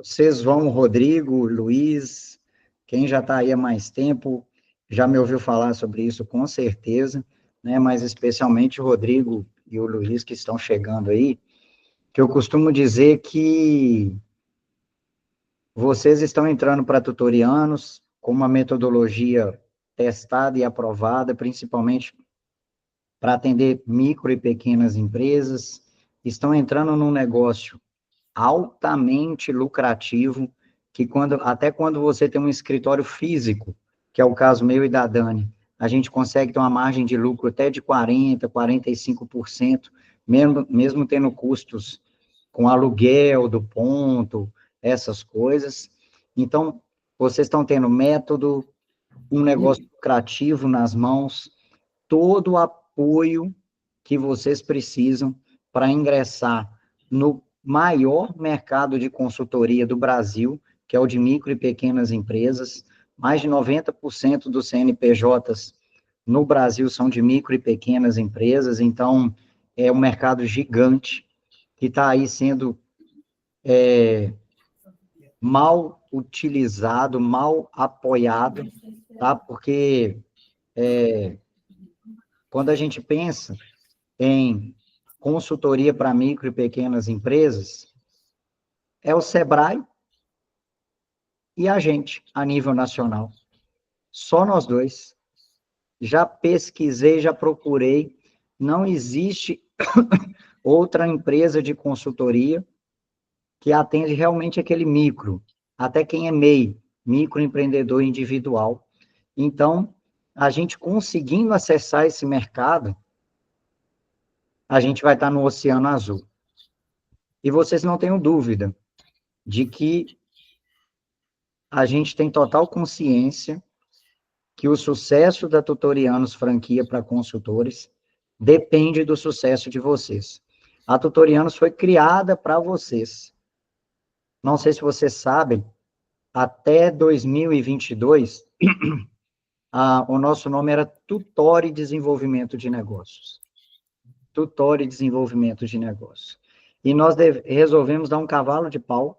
vocês vão, Rodrigo, Luiz, quem já está aí há mais tempo, já me ouviu falar sobre isso com certeza, né? Mas especialmente o Rodrigo e o Luiz que estão chegando aí, que eu costumo dizer que vocês estão entrando para tutorianos com uma metodologia testada e aprovada, principalmente para atender micro e pequenas empresas, estão entrando num negócio altamente lucrativo, que até quando você tem um escritório físico, que é o caso meu e da Dani, a gente consegue ter uma margem de lucro até de 40%, 45%, mesmo tendo custos com aluguel do ponto, essas coisas. Então, vocês estão tendo método, um negócio lucrativo nas mãos, todo o apoio que vocês precisam para ingressar no maior mercado de consultoria do Brasil, que é o de micro e pequenas empresas. Mais de 90% dos CNPJs no Brasil são de micro e pequenas empresas, então é um mercado gigante que está aí sendo mal utilizado, mal apoiado, tá? Porque quando a gente pensa em consultoria para micro e pequenas empresas, é o Sebrae e a gente, a nível nacional. Só nós dois. Já pesquisei, já procurei, não existe outra empresa de consultoria que atende realmente aquele micro, até quem é MEI, microempreendedor individual. Então, a gente conseguindo acessar esse mercado, a gente vai estar no Oceano Azul. E vocês não tenham dúvida de que a gente tem total consciência que o sucesso da Tutorianos franquia para consultores depende do sucesso de vocês. A Tutorianos foi criada para vocês. Não sei se vocês sabem, até 2022, o nosso nome era Tutore Desenvolvimento de Negócios. Tutore Desenvolvimento de Negócios. E nós resolvemos dar um cavalo de pau,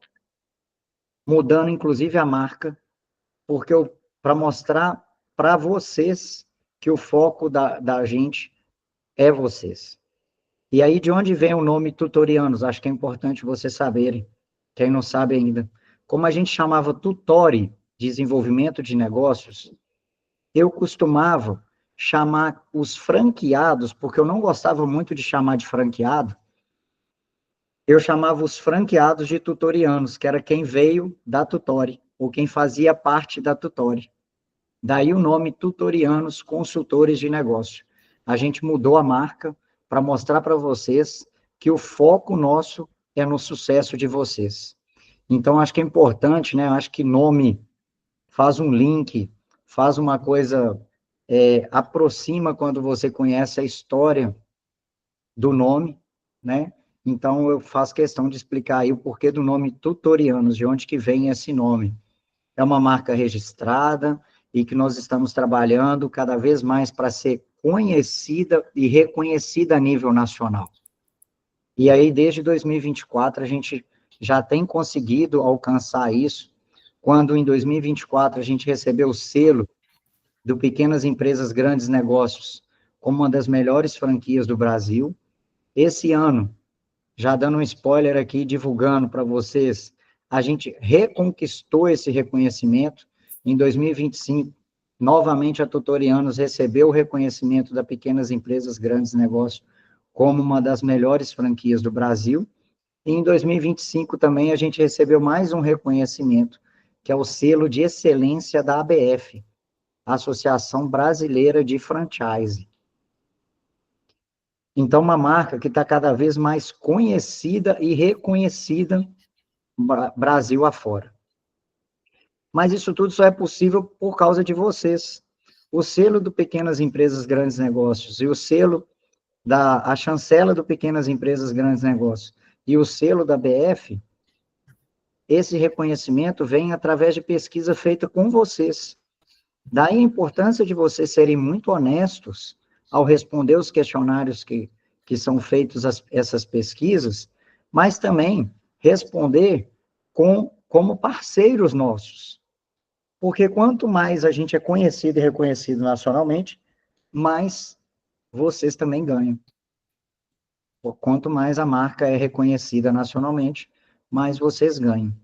mudando inclusive a marca, porque para mostrar para vocês que o foco da gente é vocês. E aí, de onde vem o nome Tutorianos? Acho que é importante vocês saberem, quem não sabe ainda. Como a gente chamava Tutore, desenvolvimento de negócios, eu costumava chamar os franqueados, porque eu não gostava muito de chamar de franqueado, eu chamava os franqueados de tutorianos, que era quem veio da Tutore, ou quem fazia parte da Tutore. Daí o nome Tutorianos Consultores de Negócio. A gente mudou a marca para mostrar para vocês que o foco nosso é no sucesso de vocês. Então, acho que é importante, né? Acho que nome faz um link, faz uma coisa, aproxima quando você conhece a história do nome, né? Então, eu faço questão de explicar aí o porquê do nome Tutorianos, de onde que vem esse nome. É uma marca registrada e que nós estamos trabalhando cada vez mais para ser conhecida e reconhecida a nível nacional. E aí, desde 2024, a gente já tem conseguido alcançar isso, quando em 2024 a gente recebeu o selo do Pequenas Empresas Grandes Negócios como uma das melhores franquias do Brasil. Esse ano, já dando um spoiler aqui, divulgando para vocês, a gente reconquistou esse reconhecimento. Em 2025, novamente a Tutorianos recebeu o reconhecimento da Pequenas Empresas Grandes Negócios como uma das melhores franquias do Brasil. E em 2025 também a gente recebeu mais um reconhecimento, que é o selo de excelência da ABF, Associação Brasileira de Franchise. Então, uma marca que está cada vez mais conhecida e reconhecida Brasil afora. Mas isso tudo só é possível por causa de vocês. O selo do Pequenas Empresas Grandes Negócios e o selo a chancela do Pequenas Empresas Grandes Negócios e o selo da BF, esse reconhecimento vem através de pesquisa feita com vocês. Daí a importância de vocês serem muito honestos ao responder os questionários que são feitos essas pesquisas, mas também responder com como parceiros nossos. Porque quanto mais a gente é conhecido e reconhecido nacionalmente, mais vocês também ganham. Quanto mais a marca é reconhecida nacionalmente, mais vocês ganham.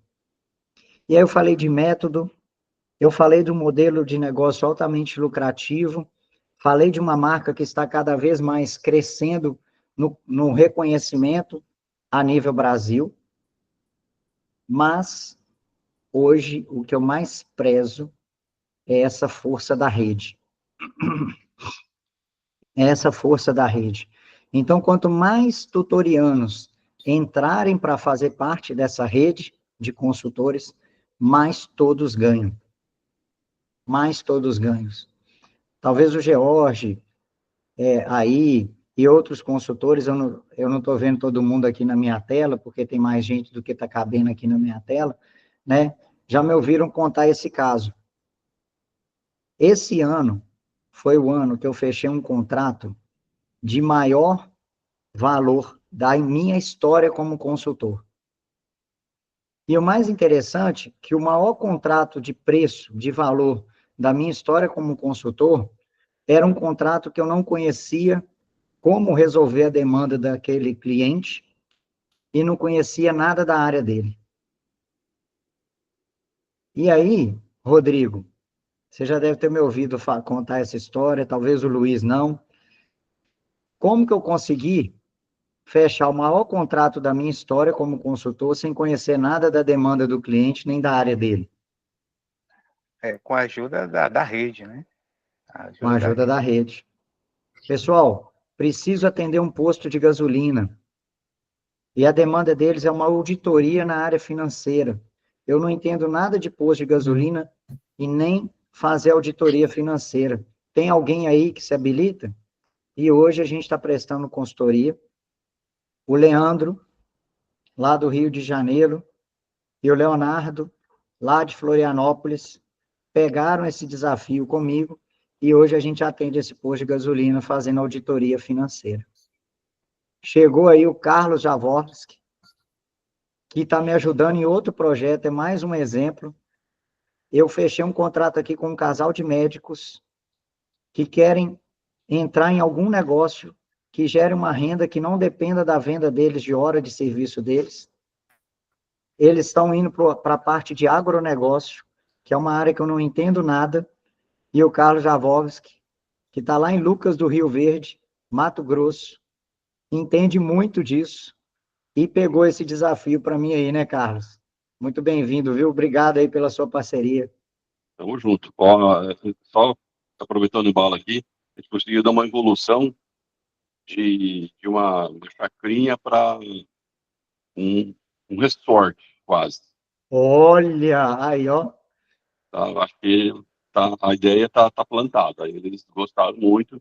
E aí eu falei de método, eu falei de um modelo de negócio altamente lucrativo, falei de uma marca que está cada vez mais crescendo no reconhecimento a nível Brasil, mas hoje o que eu mais prezo é essa força da rede. É essa força da rede. Então, quanto mais tutorianos entrarem para fazer parte dessa rede de consultores, mais todos ganham. Mais todos ganham. Talvez o George, aí, e outros consultores, eu não estou vendo todo mundo aqui na minha tela, porque tem mais gente do que está cabendo aqui na minha tela, né? Já me ouviram contar esse caso. Esse ano foi o ano que eu fechei um contrato de maior valor da minha história como consultor. E o mais interessante, que o maior contrato de preço, de valor da minha história como consultor, era um contrato que eu não conhecia como resolver a demanda daquele cliente e não conhecia nada da área dele. E aí, Rodrigo, você já deve ter me ouvido contar essa história, talvez o Luiz não. Como que eu consegui fechar o maior contrato da minha história como consultor sem conhecer nada da demanda do cliente nem da área dele? Com a ajuda da rede, né? Com a ajuda da rede. Pessoal, preciso atender um posto de gasolina. E a demanda deles é uma auditoria na área financeira. Eu não entendo nada de posto de gasolina e nem fazer auditoria financeira. Tem alguém aí que se habilita? E hoje a gente está prestando consultoria. O Leandro, lá do Rio de Janeiro, e o Leonardo, lá de Florianópolis, pegaram esse desafio comigo e hoje a gente atende esse posto de gasolina fazendo auditoria financeira. Chegou aí o Carlos Javorski, que está me ajudando em outro projeto, é mais um exemplo. Eu fechei um contrato aqui com um casal de médicos que querem entrar em algum negócio que gere uma renda que não dependa da venda deles, de hora de serviço deles. Eles estão indo para a parte de agronegócio, que é uma área que eu não entendo nada, e o Carlos Javorski, que está lá em Lucas do Rio Verde, Mato Grosso, entende muito disso e pegou esse desafio para mim aí, né, Carlos? Muito bem-vindo, viu? Obrigado aí pela sua parceria. Tamo junto. Ó, só aproveitando o embalo aqui, a gente conseguiu dar uma evolução de uma chacrinha para um resort, quase. Olha, aí, ó. Tá? Acho que a ideia tá plantada. Eles gostaram muito.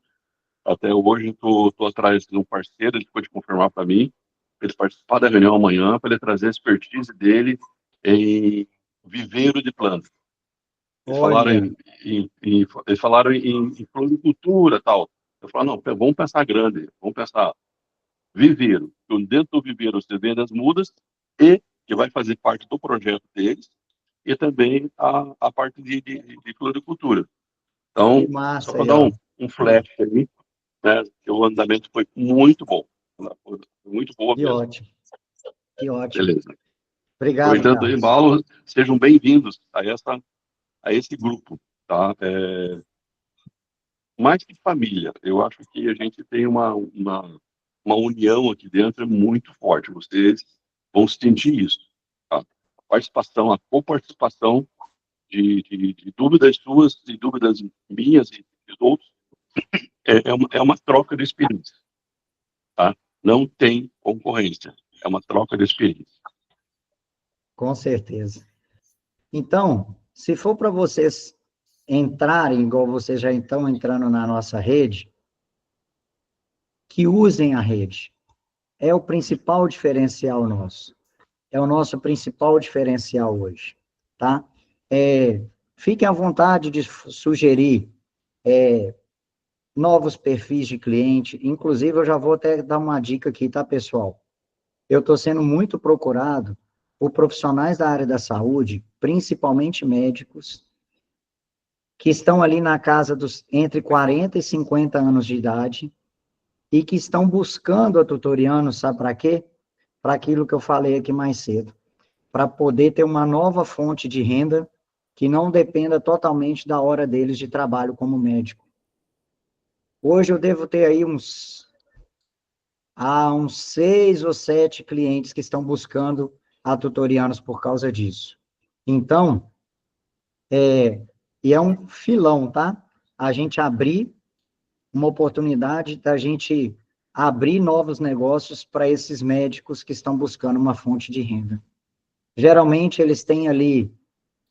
Até hoje tô atrás de um parceiro, ele ficou de confirmar para mim, para ele participar da reunião amanhã, para ele trazer a expertise dele em viveiro de plantas. Eles falaram Olha, eles falaram em floricultura e tal. Eu falo, não, vamos pensar grande, vamos pensar viveiro. Então, dentro do viveiro você vende as mudas e que vai fazer parte do projeto deles e também a parte de floricultura. Então, que só massa para aí, dar ó. um flash aí, né, que o andamento foi muito bom. Foi muito boa Que mesmo. ótimo, que ótimo. Beleza. Obrigado, Aproveitando o Carlos. embalo, sejam bem-vindos a esse grupo, tá? Mais que família, eu acho que a gente tem uma união aqui dentro muito forte. Vocês vão sentir isso. Tá? A participação, a coparticipação de dúvidas suas e dúvidas minhas e dos outros é uma troca de experiência. Tá? Não tem concorrência. É uma troca de experiência. Com certeza. Então, se for para vocês entrarem, igual vocês já estão entrando na nossa rede, que usem a rede. É o principal diferencial nosso. É o nosso principal diferencial hoje, tá? Fiquem à vontade de sugerir novos perfis de cliente. Inclusive, eu já vou até dar uma dica aqui, tá, pessoal? Eu estou sendo muito procurado por profissionais da área da saúde, principalmente médicos, que estão ali na casa dos entre 40 e 50 anos de idade, e que estão buscando a Tutoriano, sabe para quê? Para aquilo que eu falei aqui mais cedo, para poder ter uma nova fonte de renda que não dependa totalmente da hora deles de trabalho como médico. Hoje eu devo ter aí uns 6 ou 7 clientes que estão buscando a Tutorianos por causa disso. Então, e é um filão, tá? A gente abrir uma oportunidade da gente abrir novos negócios para esses médicos que estão buscando uma fonte de renda. Geralmente, eles têm ali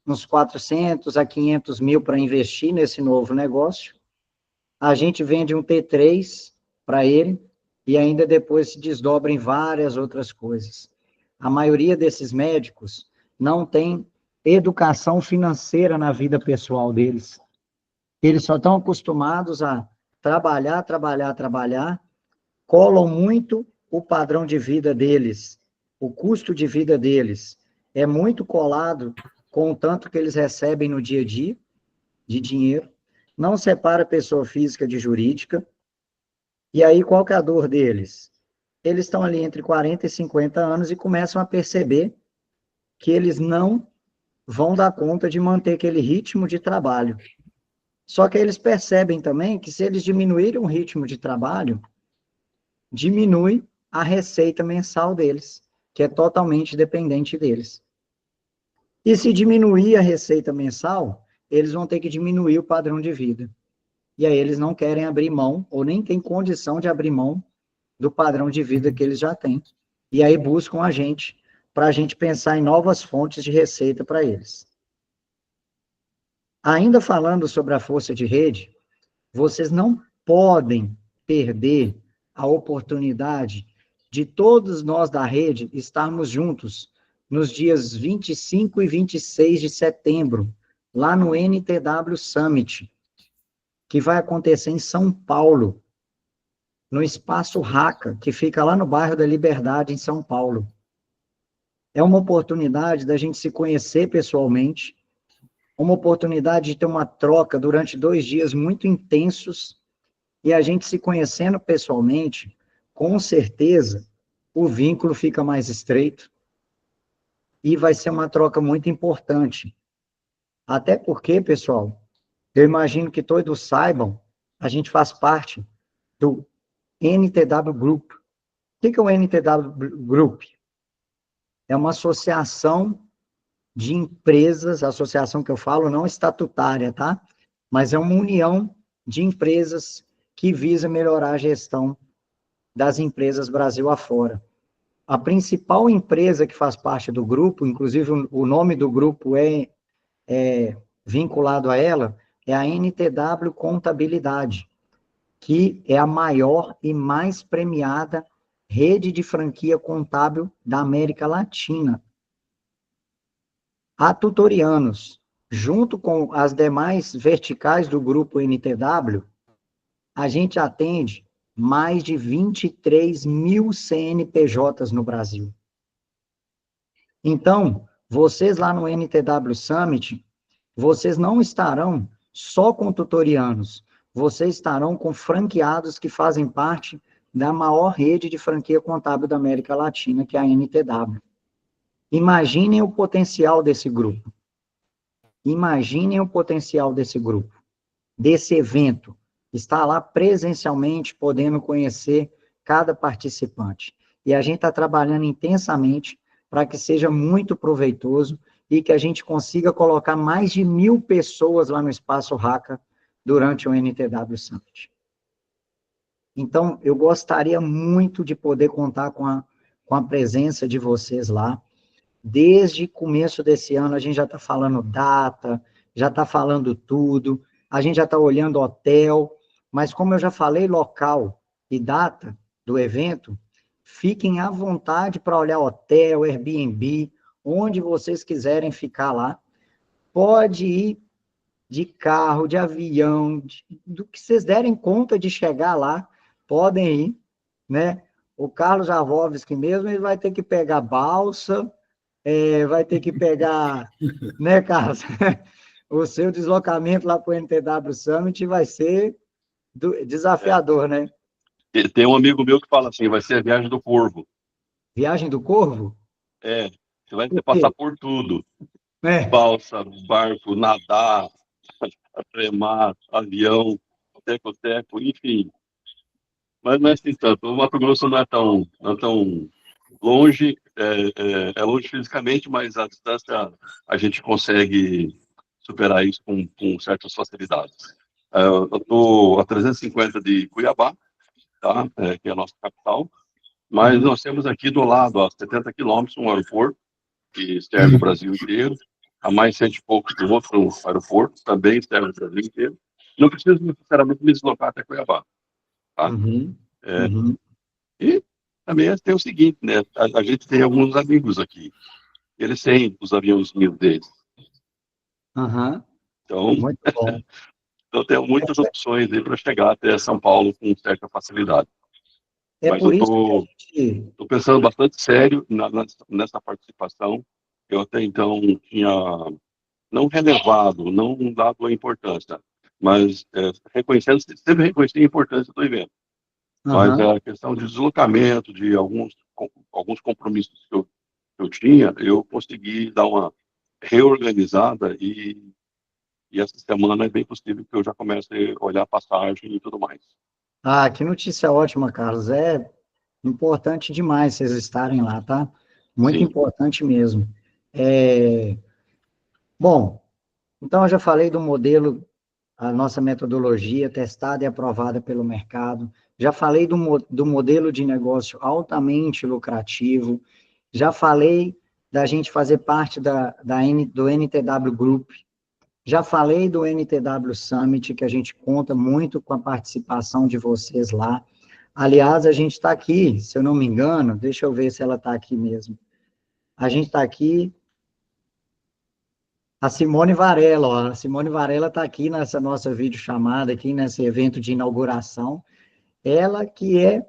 uns 400 a 500 mil para investir nesse novo negócio. A gente vende um T3 para ele e ainda depois se desdobra em várias outras coisas. A maioria desses médicos não tem educação financeira na vida pessoal deles. Eles só estão acostumados a trabalhar, colam muito o padrão de vida deles, o custo de vida deles é muito colado com o tanto que eles recebem no dia a dia de dinheiro, não separa pessoa física de jurídica, e aí qual que é a dor deles? Eles estão ali entre 40 e 50 anos e começam a perceber que eles não vão dar conta de manter aquele ritmo de trabalho. Só que eles percebem também que se eles diminuírem o ritmo de trabalho, diminui a receita mensal deles, que é totalmente dependente deles. E se diminuir a receita mensal, eles vão ter que diminuir o padrão de vida. E aí eles não querem abrir mão, ou nem têm condição de abrir mão do padrão de vida que eles já têm. E aí buscam a gente, para a gente pensar em novas fontes de receita para eles. Ainda falando sobre a força de rede, vocês não podem perder a oportunidade de todos nós da rede estarmos juntos nos dias 25 e 26 de setembro, lá no NTW Summit, que vai acontecer em São Paulo, no Espaço Raca, que fica lá no bairro da Liberdade, em São Paulo. É uma oportunidade da gente se conhecer pessoalmente, uma oportunidade de ter uma troca durante 2 dias muito intensos, e a gente se conhecendo pessoalmente, com certeza, o vínculo fica mais estreito, e vai ser uma troca muito importante. Até porque, pessoal, eu imagino que todos saibam, a gente faz parte do NTW Group. O que é o NTW Group? É uma associação de empresas, a associação que eu falo não estatutária, tá? Mas é uma união de empresas que visa melhorar a gestão das empresas Brasil afora. A principal empresa que faz parte do grupo, inclusive o nome do grupo é vinculado a ela, é a NTW Contabilidade, que é a maior e mais premiada rede de franquia contábil da América Latina. A Tutorianos, junto com as demais verticais do grupo NTW, a gente atende mais de 23 mil CNPJs no Brasil. Então, vocês lá no NTW Summit, vocês não estarão só com tutorianos, vocês estarão com franqueados que fazem parte da maior rede de franquia contábil da América Latina, que é a NTW. Imaginem o potencial desse grupo. Imaginem o potencial desse grupo, desse evento. Estar lá presencialmente, podendo conhecer cada participante. E a gente está trabalhando intensamente para que seja muito proveitoso e que a gente consiga colocar mais de 1.000 pessoas lá no Espaço Raca durante o NTW Summit. Então, eu gostaria muito de poder contar com a presença de vocês lá. Desde o começo desse ano, a gente já está falando data, já está falando tudo, a gente já está olhando hotel, mas como eu já falei local e data do evento, fiquem à vontade para olhar hotel, Airbnb, onde vocês quiserem ficar lá. Pode ir de carro, de avião, do que vocês derem conta de chegar lá, podem ir, né? O Carlos Javovski mesmo, ele vai ter que pegar balsa, vai ter que pegar, né, Carlos? O seu deslocamento lá para o NTW Summit vai ser desafiador, né? Tem um amigo meu que fala assim, vai ser a viagem do Corvo. Viagem do Corvo? Você vai ter Por que passar quê? por tudo. É. Balsa, barco, nadar, remar, avião, teco-teco, enfim. Mas não é assim tanto. O Mato Grosso não é tão longe, é longe fisicamente, mas a distância a gente consegue superar isso com certas facilidades. Eu estou a 350 de Cuiabá, tá? Que é a nossa capital, mas nós temos aqui do lado, a 70 quilômetros, um aeroporto que serve o Brasil inteiro, a mais cento e poucos do outro aeroporto, também serve o Brasil inteiro. Não preciso necessariamente me deslocar até Cuiabá, tá? Uhum. É, Uhum. e também tem o seguinte, né? A gente tem alguns amigos aqui, eles têm os aviãozinhos deles. Aham. Então, Muito bom. eu tenho muitas opções aí para chegar até São Paulo com certa facilidade. É Mas eu por isso que a estou gente. pensando bastante sério nessa participação. Eu até então tinha não relevado, não dado a importância, mas sempre reconheci a importância do evento. Mas Aham. a questão de deslocamento, de alguns compromissos que eu tinha, eu consegui dar uma reorganizada e essa semana é bem possível que eu já comece a olhar a passagem e tudo mais. Ah, que notícia ótima, Carlos. É importante demais vocês estarem lá, tá? Muito Sim, importante mesmo. É, Bom, então eu já falei do modelo, a nossa metodologia testada e aprovada pelo mercado. Já falei do modelo de negócio altamente lucrativo. Já falei da gente fazer parte do NTW Group. Já falei do NTW Summit, que a gente conta muito com a participação de vocês lá. Aliás, a gente está aqui, se eu não me engano, deixa eu ver se ela está aqui mesmo. A gente está aqui, a Simone Varela, ó, a Simone Varela está aqui nessa nossa videochamada, aqui nesse evento de inauguração. Ela que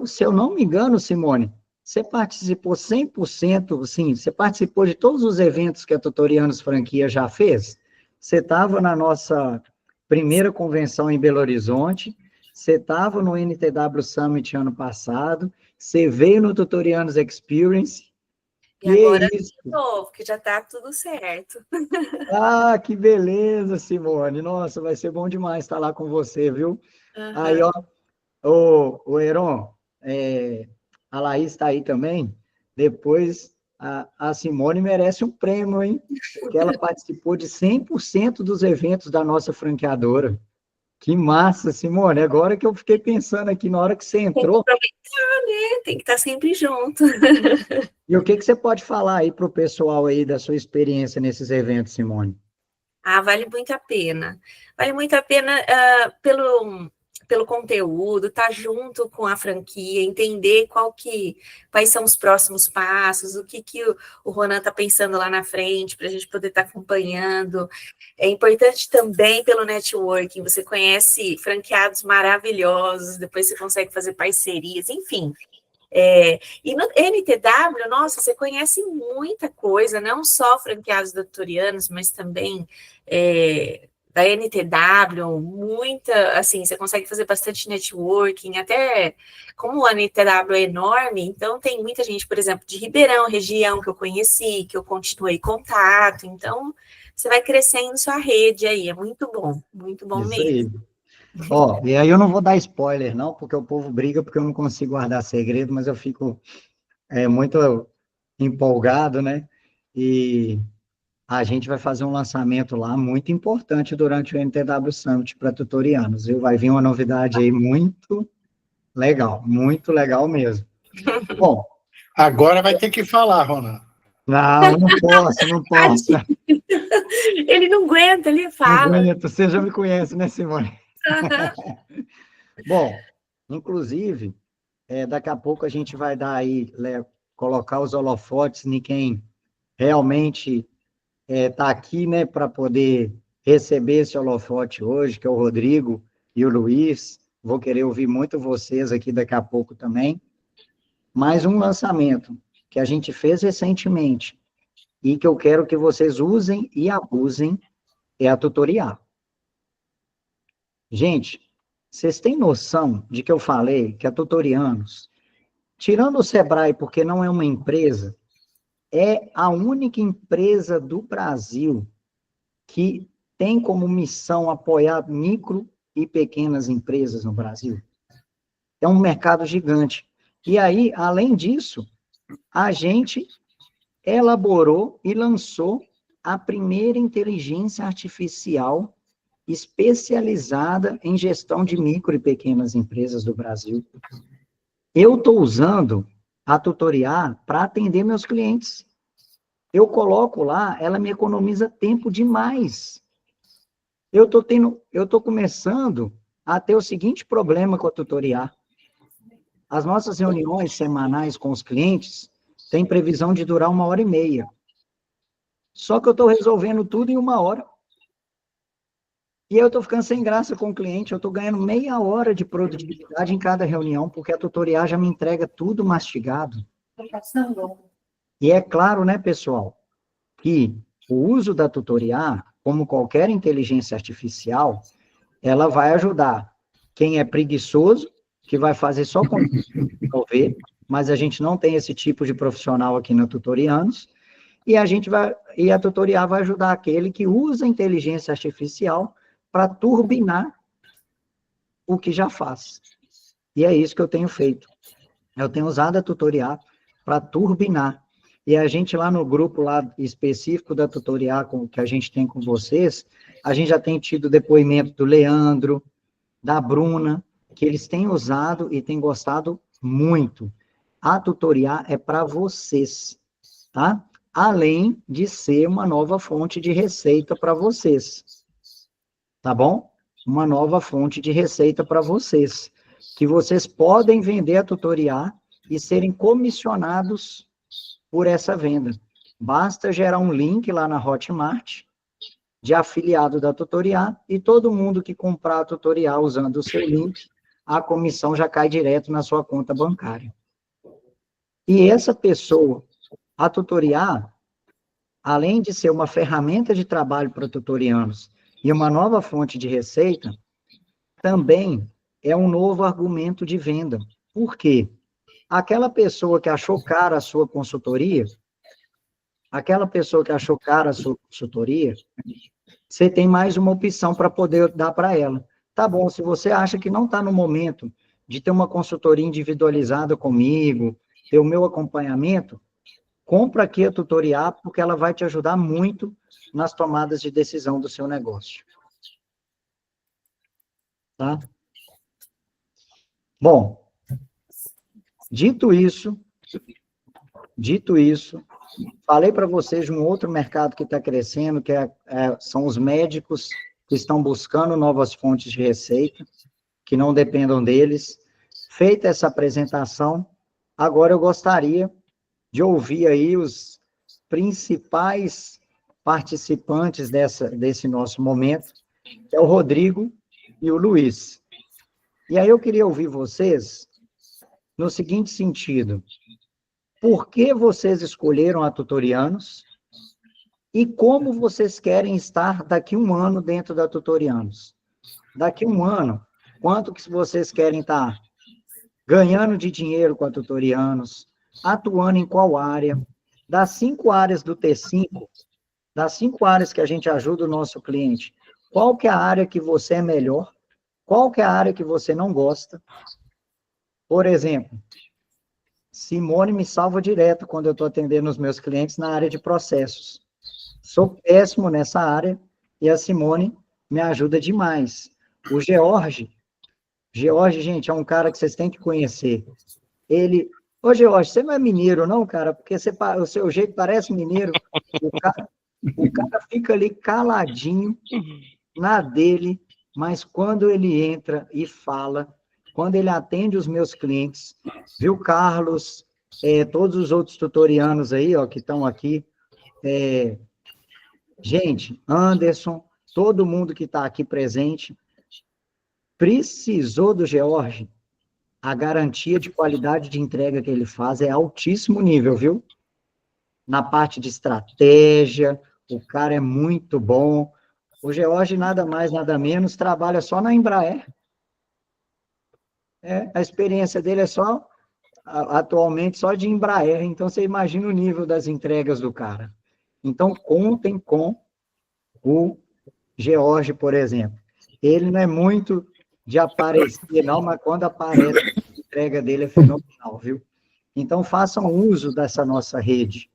se eu não me engano, Simone, você participou 100%, sim, você participou de todos os eventos que a Tutorianos Franquia já fez? Você estava na nossa primeira convenção em Belo Horizonte, você estava no NTW Summit ano passado, você veio no Tutorianos Experience, E que agora isso? de novo, que já está tudo certo. Ah, que beleza, Simone, nossa, vai ser bom demais estar lá com você, viu? Aí, Uhum. ó, o Heron, a Laís está aí também. Depois, a Simone merece um prêmio, hein? Porque ela participou de 100% dos eventos da nossa franqueadora. Que massa, Simone. Agora que eu fiquei pensando aqui, na hora que você Tem que entrou, aproveitar, né? Tem que estar sempre junto. e o que que você pode falar aí para o pessoal aí da sua experiência nesses eventos, Simone? Ah, vale muito a pena. Vale muito a pena pelo conteúdo, estar junto com a franquia, entender quais são os próximos passos, o que o Ronan está pensando lá na frente, para a gente poder estar acompanhando. É importante também pelo networking, você conhece franqueados maravilhosos, depois você consegue fazer parcerias, enfim. E no NTW, nossa, você conhece muita coisa, não só franqueados doutorianos, mas também da NTW, muita, assim, você consegue fazer bastante networking, até como a NTW é enorme, então tem muita gente, por exemplo, de Ribeirão, região que eu conheci, que eu continuei contato, então você vai crescendo sua rede aí, é muito bom Isso mesmo. aí. Ó, e aí eu não vou dar spoiler, não, porque o povo briga porque eu não consigo guardar segredo, mas eu fico muito empolgado, né? E a gente vai fazer um lançamento lá muito importante durante o NTW Summit para tutorianos, viu? Vai vir uma novidade aí muito legal mesmo. Bom, Agora vai ter que falar, Ronan. não posso, Ele não aguenta, ele não fala. aguento, você já me conhece, né, Simone? Bom, inclusive, daqui a pouco a gente vai dar aí, colocar os holofotes em quem realmente está aqui, né, para poder receber esse holofote hoje, que é o Rodrigo e o Luiz. Vou querer ouvir muito vocês aqui daqui a pouco também. Mais um lançamento que a gente fez recentemente, e que eu quero que vocês usem e abusem é a tutoriar. Gente, vocês têm noção de que eu falei que a Tutorianos, tirando o Sebrae, porque não é uma empresa, é a única empresa do Brasil que tem como missão apoiar micro e pequenas empresas no Brasil. É um mercado gigante. E aí, além disso, a gente elaborou e lançou a primeira inteligência artificial especializada em gestão de micro e pequenas empresas do Brasil. Eu estou usando a Tutoriar para atender meus clientes. Eu coloco lá, ela me economiza tempo demais. Eu estou começando a ter o seguinte problema com a Tutoriar. As nossas reuniões semanais com os clientes têm previsão de durar 1h30. Só que eu estou resolvendo tudo em 1 hora. E eu estou ficando sem graça com o cliente, eu estou ganhando meia hora de produtividade em cada reunião, porque a Tutorial já me entrega tudo mastigado. E é claro, né, pessoal, que o uso da Tutorial, como qualquer inteligência artificial, ela vai ajudar quem é preguiçoso, que vai fazer só com resolver, mas a gente não tem esse tipo de profissional aqui na Tutorianos, e a Tutorial vai ajudar aquele que usa a inteligência artificial para turbinar o que já faz. E é isso que eu tenho feito. Eu tenho usado a Tutorial para turbinar. E a gente lá no grupo lá específico da Tutorial que a gente tem com vocês, a gente já tem tido depoimento do Leandro, da Bruna, que eles têm usado e têm gostado muito. A Tutorial é para vocês, tá? Além de ser uma nova fonte de receita para vocês. Tá bom? Uma nova fonte de receita para vocês, que vocês podem vender a Tutorial e serem comissionados por essa venda. Basta gerar um link lá na Hotmart de afiliado da Tutorial e todo mundo que comprar a Tutorial usando o seu link, a comissão já cai direto na sua conta bancária. E essa pessoa, a Tutorial, além de ser uma ferramenta de trabalho para tutorianos e uma nova fonte de receita, também é um novo argumento de venda. Por quê? Aquela pessoa que achou cara a sua consultoria, você tem mais uma opção para poder dar para ela. Tá bom, se você acha que não está no momento de ter uma consultoria individualizada comigo, ter o meu acompanhamento, compra aqui a Tutorial, porque ela vai te ajudar muito nas tomadas de decisão do seu negócio. Tá? Bom, dito isso, falei para vocês de um outro mercado que está crescendo, que são os médicos que estão buscando novas fontes de receita, que não dependam deles. Feita essa apresentação, agora eu gostaria de ouvir aí os principais participantes desse nosso momento, que é o Rodrigo e o Luiz. E aí eu queria ouvir vocês no seguinte sentido: por que vocês escolheram a Tutorianos e como vocês querem estar daqui a 1 ano dentro da Tutorianos? Daqui a 1 ano, quanto que vocês querem estar ganhando de dinheiro com a Tutorianos, atuando em qual área? Das 5 áreas do T5, das 5 áreas que a gente ajuda o nosso cliente, qual que é a área que você é melhor? Qual que é a área que você não gosta? Por exemplo, Simone me salva direto quando eu estou atendendo os meus clientes na área de processos. Sou péssimo nessa área e a Simone me ajuda demais. O George, gente, é um cara que vocês têm que conhecer. Ô, George, você não é mineiro, não, cara? Porque o seu jeito parece mineiro. O cara fica ali caladinho, na dele, mas quando ele entra e fala, quando ele atende os meus clientes, viu, Carlos, todos os outros tutorianos aí, ó, que estão aqui, gente, Anderson, todo mundo que está aqui presente, precisou do George, a garantia de qualidade de entrega que ele faz é altíssimo nível, viu? na parte de estratégia, o cara é muito bom. O George, nada mais, nada menos, trabalha só na Embraer. A experiência dele é só, atualmente, só de Embraer. Então, você imagina o nível das entregas do cara. Então, contem com o George, por exemplo. Ele não é muito de aparecer, não, mas quando aparece, a entrega dele é fenomenal, viu? Então, façam uso dessa nossa rede.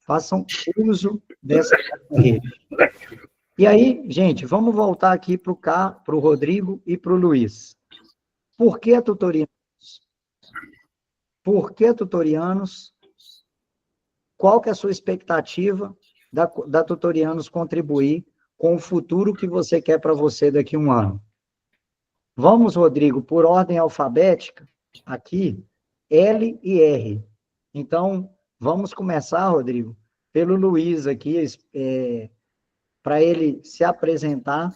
Façam uso dessa nossa rede. E aí, gente, vamos voltar aqui para o Rodrigo e para o Luiz. Por que tutorianos? Por que tutorianos? Qual que é a sua expectativa da tutorianos contribuir com o futuro que você quer para você daqui a um ano? Vamos, Rodrigo, por ordem alfabética, aqui, L e R. Então, vamos começar, Rodrigo, pelo Luiz aqui, para ele se apresentar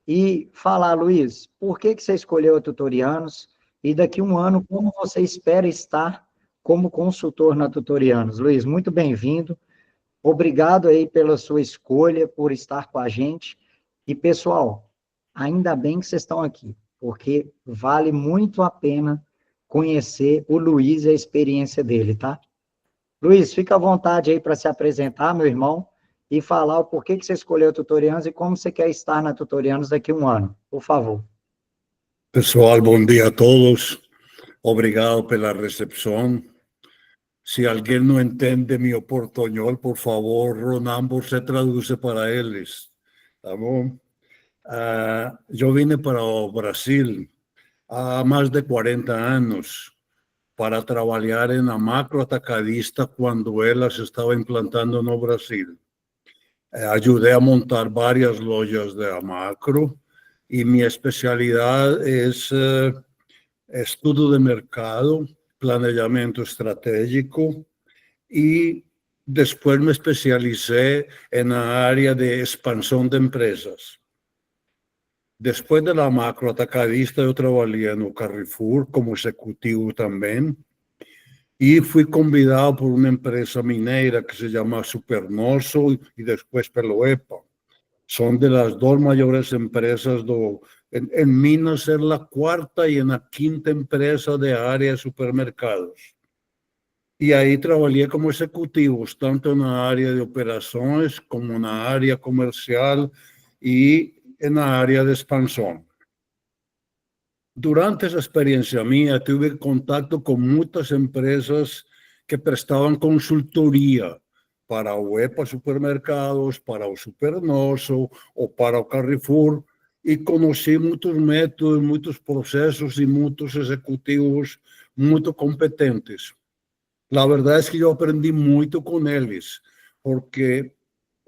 e falar, Luiz, por que você escolheu a Tutorianos e daqui a um ano, como você espera estar como consultor na Tutorianos? Luiz, muito bem-vindo. Obrigado aí pela sua escolha, por estar com a gente. E, pessoal, ainda bem que vocês estão aqui, porque vale muito a pena conhecer o Luiz e a experiência dele, tá? Luiz, fica à vontade aí para se apresentar, meu irmão, e falar o porquê que você escolheu a Tutorianos e como você quer estar na Tutorianos daqui a um ano, por favor. Pessoal, bom dia a todos. Obrigado pela recepção. Se alguém não entende meu portunhol, por favor, Ronan, você traduz para eles, tá bom? Eu vim para o Brasil há mais de 40 anos para trabalhar na Macro Atacadista quando ela se estava implantando no Brasil. Ajudei a montar várias lojas da Macro e minha especialidade é estudo de mercado, planejamento estratégico e depois me especializei na área de expansão de empresas. Depois da Macro Atacadista, eu trabalhei no Carrefour como executivo também e fui convidado por uma empresa mineira que se chama Supernosso e depois pelo EPA. São das duas maiores empresas em Minas, é a quarta e a quinta empresa de área de supermercados. E aí trabalhei como executivo, tanto na área de operações como na área comercial e na área de expansão. Durante essa experiência minha, tive contato com muitas empresas que prestavam consultoria para o EPA Supermercados, para o Supernosso ou para o Carrefour, e conheci muitos métodos, muitos processos e muitos executivos muito competentes. A verdade é que eu aprendi muito com eles, porque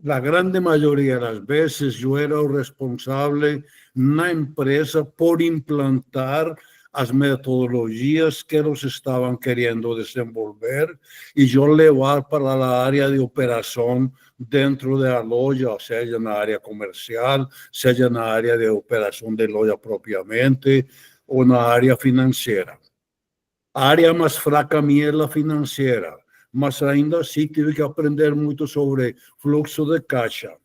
a grande maioria das vezes eu era o responsável na empresa por implantar as metodologias que eles estavam querendo desenvolver e eu levar para a área de operação dentro da loja, seja na área comercial, seja na área de operação de loja propriamente ou na área financeira. A área mais fraca minha é a financeira, mas ainda assim tive que aprender muito sobre fluxo de caixa.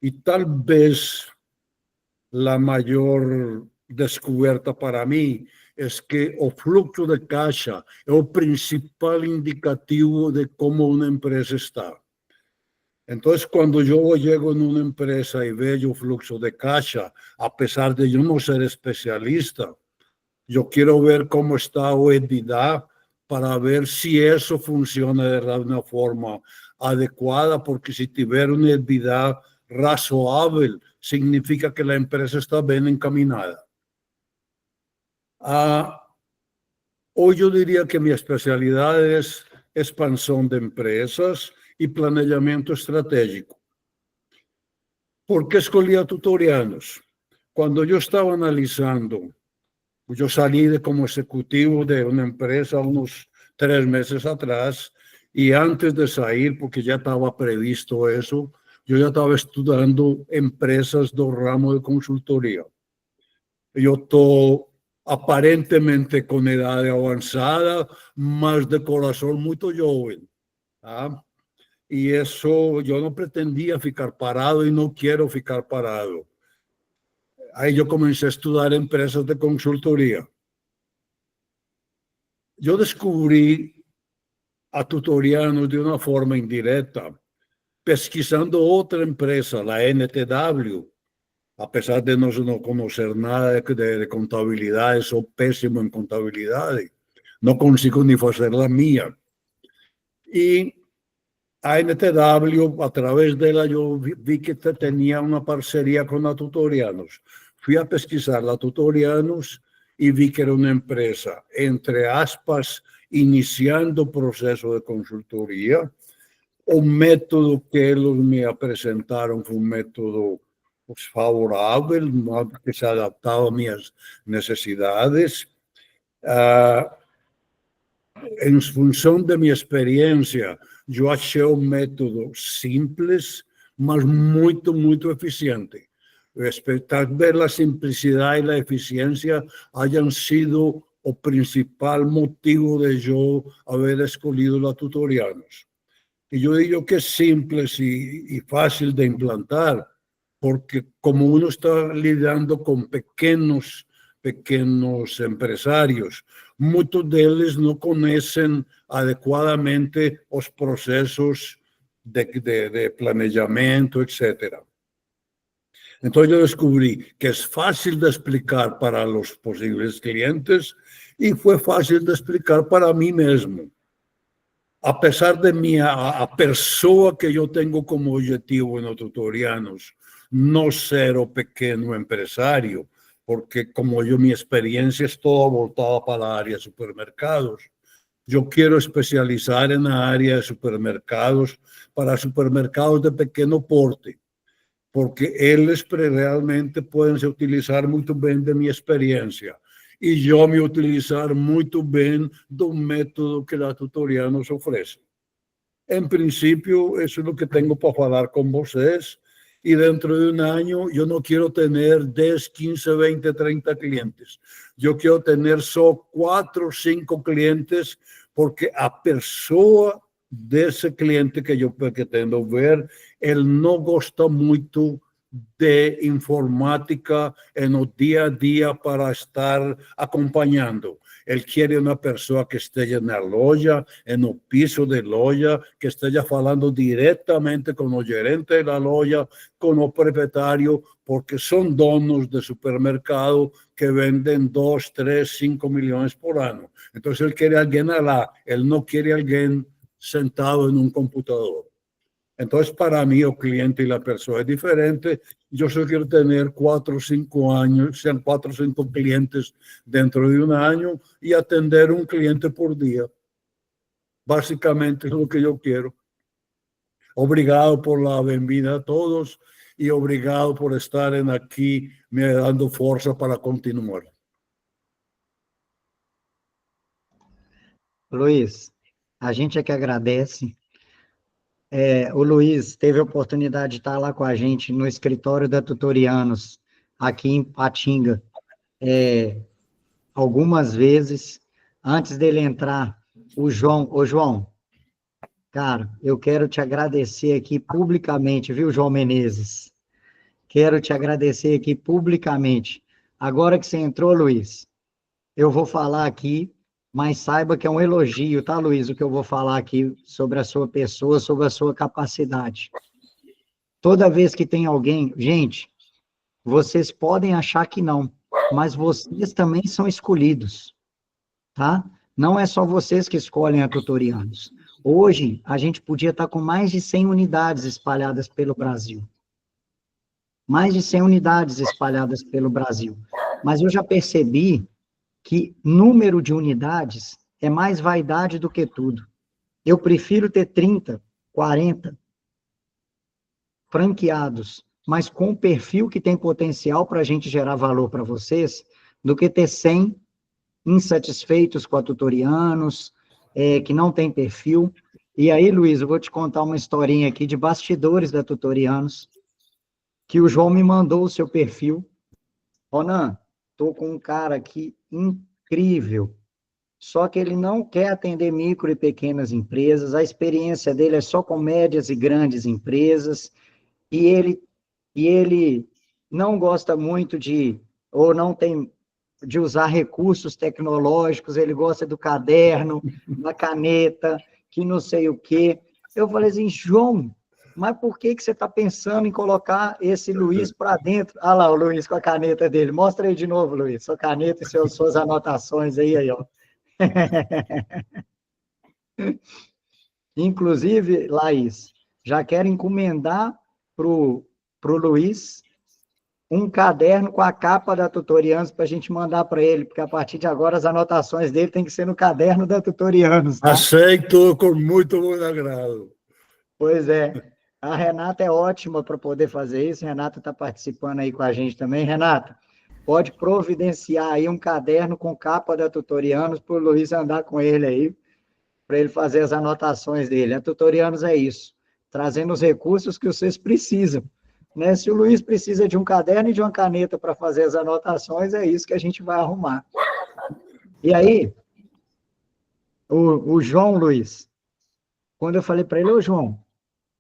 E talvez a maior descoberta para mim é que o fluxo de caixa é o principal indicativo de como uma empresa está. Então, quando eu chego em uma empresa e vejo o fluxo de caixa, apesar de eu não ser especialista, eu quero ver como está o EBITDA para ver se isso funciona de uma forma adequada, porque se tiver um EBITDA razoável, significa que a empresa está bem encaminhada. Hoje eu diria que minha especialidade é expansão de empresas e planejamento estratégico. Por que escolhi a Tutorianos? Quando eu estava analisando, eu saí como executivo de uma empresa há uns 3 meses atrás, e antes de sair, porque já estava previsto isso, eu já estava estudando empresas do ramo de consultoria. Eu estou aparentemente com idade avançada, mas de coração muito jovem. ¿ah? Y eso, yo no pretendía ficar parado y no quiero ficar parado. Ahí yo comencé a estudiar empresas de consultoría. Yo descubrí a Tutorianos de una forma indirecta, pesquisando otra empresa, la NTW, a pesar de no conocer nada de contabilidad, soy pésimo en contabilidad, no consigo ni hacer la mía. Y a NTW, a través de ella, yo vi que tenía una parcería con la Tutorianos. Fui a pesquisar la Tutorianos y vi que era una empresa, entre aspas, iniciando proceso de consultoría. Un método que ellos me presentaron fue un método pues, favorable, que se adaptaba a mis necesidades. En función de mi experiencia, yo achei un método simples, mas muy eficiente. Tal vez la simplicidad y la eficiencia hayan sido el principal motivo de yo haber escogido la Tutorianos. Y yo digo que es simple y fácil de implantar, porque como uno está lidiando con pequeños empresarios, muchos de ellos no conocen adecuadamente los procesos de planeamiento, etc. Entonces yo descubrí que es fácil de explicar para los posibles clientes y fue fácil de explicar para mí mismo. A pesar de a persona que yo tengo como objetivo en los Tutorianos, no ser o pequeño empresario, porque como mi experiencia es toda voltada para la área de supermercados. Yo quiero especializar en la área de supermercados para supermercados de pequeño porte, porque ellos realmente pueden utilizar muy bien de mi experiencia y yo me utilizar muy bien de un método que la Tutorianos ofrece. En principio, eso es lo que tengo para hablar con ustedes. Y dentro de un año yo no quiero tener 10, 15, 20, 30 clientes. Yo quiero tener solo 4 o 5 clientes porque a persona de ese cliente que yo pretendo ver, él no gusta mucho de informática en el día a día para estar acompañando. Él quiere una persona que esté en la loja, en el piso de loja, que esté hablando directamente con el gerente de la loja, con el propietario, porque son donos de supermercado que venden 2, 3, 5 millones por año. Entonces él quiere a alguien allá, él no quiere a alguien sentado en un computador. Entonces, para mí, el cliente y la persona es diferente. Yo solo quiero tener 4 o 5 años, sean 4 o 5 clientes dentro de un año y atender un cliente por día. Básicamente es lo que yo quiero. Obrigado por la bienvenida a todos y obrigado por estar aquí me dando fuerza para continuar. Luiz, a gente é que agradece. O Luiz teve a oportunidade de estar lá com a gente no escritório da Tutorianos, aqui em Patinga, algumas vezes. Antes dele entrar, o João, cara, eu quero te agradecer aqui publicamente, viu, João Menezes? Quero te agradecer aqui publicamente. Agora que você entrou, Luiz, eu vou falar aqui, mas saiba que é um elogio, tá, Luiz, o que eu vou falar aqui sobre a sua pessoa, sobre a sua capacidade. Toda vez que tem alguém, gente, vocês podem achar que não, mas vocês também são escolhidos, tá? Não é só vocês que escolhem a Tutorianos. Hoje, a gente podia estar com mais de 100 unidades espalhadas pelo Brasil. Mais de 100 unidades espalhadas pelo Brasil. Mas eu já percebi que número de unidades é mais vaidade do que tudo. Eu prefiro ter 30, 40 franqueados, mas com perfil que tem potencial para a gente gerar valor para vocês, do que ter 100 insatisfeitos com a Tutorianos, que não tem perfil. E aí, Luiz, eu vou te contar uma historinha aqui de bastidores da Tutorianos, que o João me mandou o seu perfil. Ronan, tô com um cara aqui incrível. só que ele não quer atender micro e pequenas empresas, a experiência dele é só com médias e grandes empresas, e ele não gosta muito ou não tem de usar recursos tecnológicos, ele gosta do caderno, da caneta, que não sei o quê. Eu falei assim, João, mas por que você está pensando em colocar esse Luiz para dentro? Ah lá, o Luiz com a caneta dele. Mostra aí de novo, Luiz, sua caneta e suas anotações aí, ó. Inclusive, Laís, já quero encomendar para o Luiz um caderno com a capa da Tutorianos para a gente mandar para ele, porque a partir de agora as anotações dele tem que ser no caderno da Tutorianos. Tá? Aceito com muito bom agrado. Pois é. A Renata é ótima para poder fazer isso. A Renata está participando aí com a gente também. Renata, pode providenciar aí um caderno com capa da Tutorianos para o Luiz andar com ele aí, para ele fazer as anotações dele. A Tutorianos é isso, trazendo os recursos que vocês precisam. Né? Se o Luiz precisa de um caderno e de uma caneta para fazer as anotações, é isso que a gente vai arrumar. E aí, o João Luiz, quando eu falei para ele, ô João,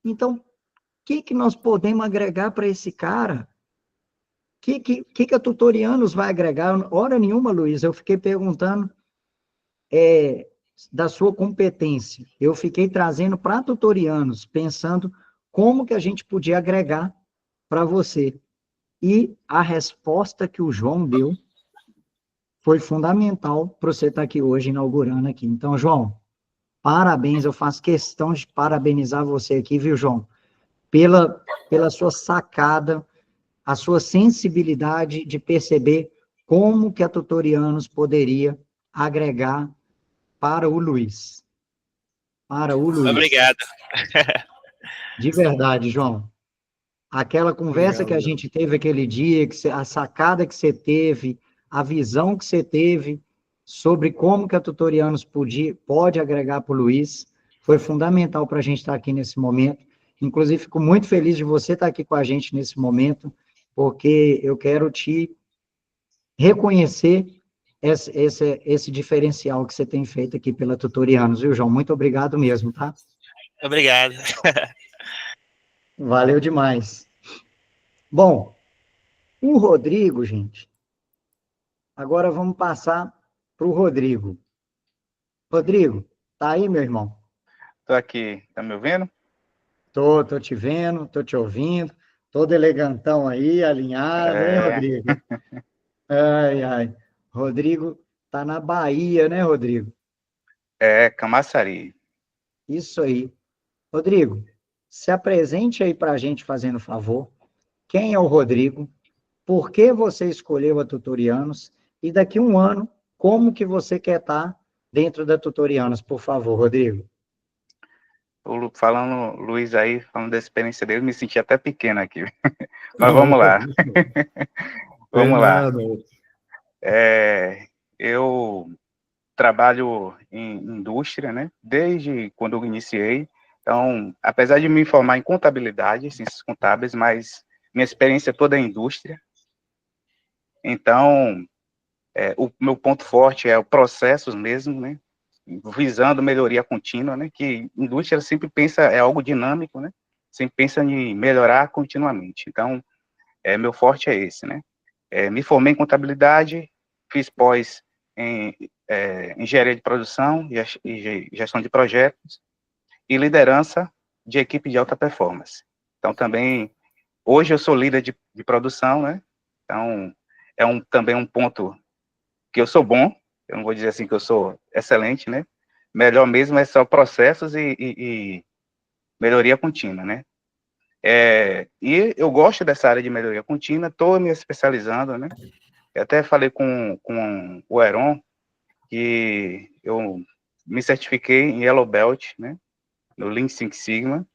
então, o que nós podemos agregar para esse cara? O que a Tutorianos vai agregar? Hora nenhuma, Luiz, eu fiquei perguntando da sua competência. Eu fiquei trazendo para Tutorianos, pensando como que a gente podia agregar para você. E a resposta que o João deu foi fundamental para você estar aqui hoje, inaugurando aqui. Então, João, parabéns, eu faço questão de parabenizar você aqui, viu, João? Pela sua sacada, a sua sensibilidade de perceber como que a Tutorianos poderia agregar para o Luiz. Para o Luiz. Obrigado. De verdade, João. Aquela conversa que a gente teve aquele dia, a sacada que você teve, a visão que você teve sobre como que a Tutorianos pode agregar para o Luiz, foi fundamental para a gente estar aqui nesse momento. Inclusive, fico muito feliz de você estar aqui com a gente nesse momento, porque eu quero te reconhecer esse diferencial que você tem feito aqui pela Tutorianos, viu, João? Muito obrigado mesmo, tá? Obrigado. Valeu demais. Bom, o Rodrigo, gente, agora vamos passar para o Rodrigo. Rodrigo, tá aí, meu irmão? Estou aqui, tá me ouvindo? Tô te vendo, tô te ouvindo, todo elegantão aí, alinhado, hein, Rodrigo? Ai. Rodrigo tá na Bahia, né, Rodrigo? Camaçari. Isso aí. Rodrigo, se apresente aí para a gente, fazendo favor. Quem é o Rodrigo? Por que você escolheu a Tutorianos? E daqui a um ano, como que você quer estar dentro da Tutorianos, por favor, Rodrigo? Falando, Luiz aí, falando da experiência dele, me senti até pequeno aqui. Mas vamos lá. Vamos lá. Eu trabalho em indústria, né? Desde quando eu iniciei. Então, apesar de me formar em contabilidade, ciências contábeis, mas minha experiência toda é indústria. Então, o meu ponto forte é o processos mesmo, né? Visando melhoria contínua, né? Que indústria sempre pensa, é algo dinâmico, né? Sempre pensa em melhorar continuamente. Então, meu forte é esse, né? Me formei em contabilidade, fiz pós em engenharia de produção e gestão de projetos e liderança de equipe de alta performance. Então, também, hoje eu sou líder de produção, né? Então, também um ponto que eu sou bom, eu não vou dizer assim que eu sou excelente, né? Melhor mesmo é só processos e melhoria contínua, né? E eu gosto dessa área de melhoria contínua, estou me especializando, né? Eu até falei com o Heron, que eu me certifiquei em Yellow Belt, né? No Lean Six Sigma,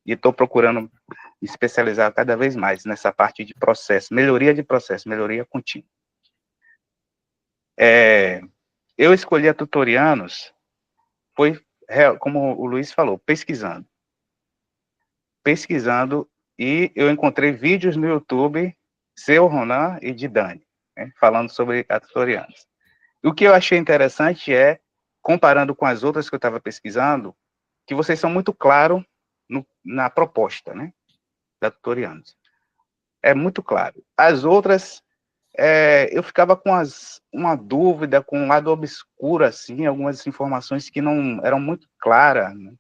e estou procurando me especializar cada vez mais nessa parte de processo, melhoria de processo, melhoria contínua. Eu escolhi a Tutorianos, foi, como o Luiz falou, pesquisando, e eu encontrei vídeos no YouTube, seu, Ronan e de Dani, né, falando sobre a Tutorianos. O que eu achei interessante é comparando com as outras que eu estava pesquisando, que vocês são muito claros na proposta, né, da Tutorianos. É muito claro. As outras, eu ficava com uma dúvida, com um lado obscuro, assim, algumas informações que não eram muito claras, né?